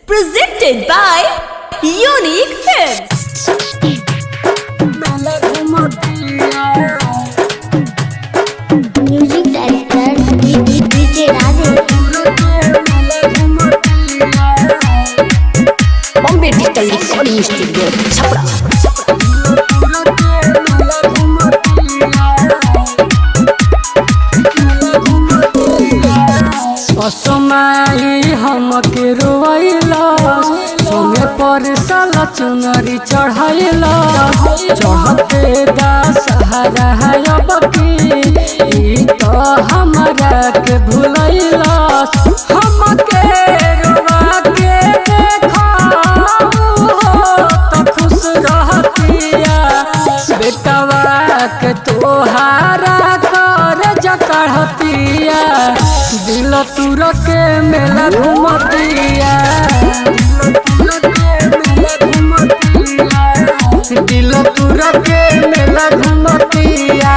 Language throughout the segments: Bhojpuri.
Presented by Unique Films. Music director DJ Radhe Bombay digital recording studio Chhapra. असमाई हमके रोइला सोने पर साला चुनरी चढ़ाइला चढ़ते दा सहारा है अब की ई तो हमरा के भुलैला हमके रोवा के देखा तो खुश रहतिया बेटवा के तोहारा कर जकड़तिया दिल तुर के मेला घुमतिया दिल तुर के मेला घुमतिया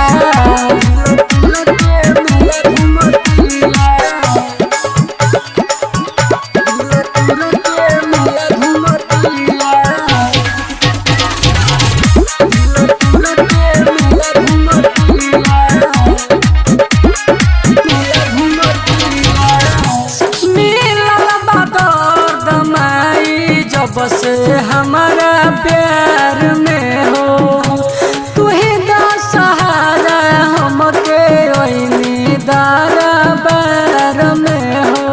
बस हमारा प्यार में हो तू ही दा सहारा हमके ओइनी दारा बार में हो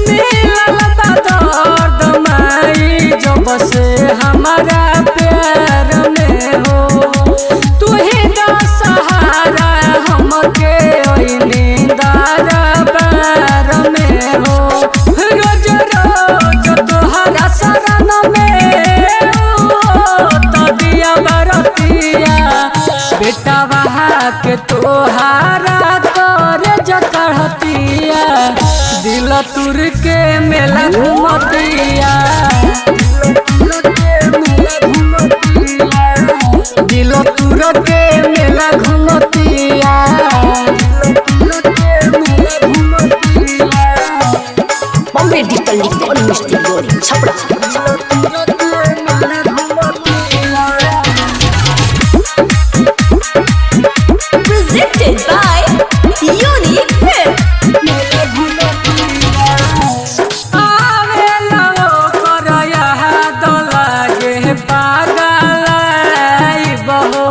मिलल बा दर्द माई जो बस हमारा प्यार में हो तू ही दा सहारा हमके ओइनी दारा बेटा बहा के तोहारा कर जकड़तिया दिल तुर के मेला घुमतिया दिल तुर के मेला घुमतिया Bombay digital recording studio Chhapra. Presented by Unique Films. आवेला कर याद लागे पागल बहो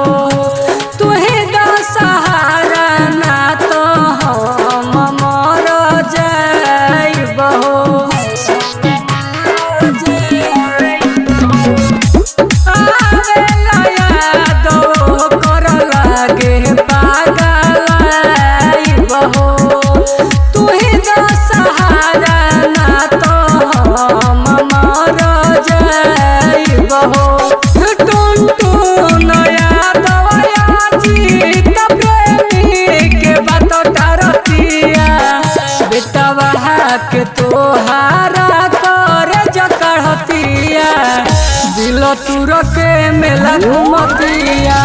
तू ही दा सहारा ना तो हम मर जाइबहो आवेला याद कर लागे तू ही दा सहारा ना तो हम मर जाइबहो टुन याद जीत प्रेमी के बात टारतिया बेटा बहा के तोहारा कर जकड़तिया दिल तुर के मेला घुमतिया।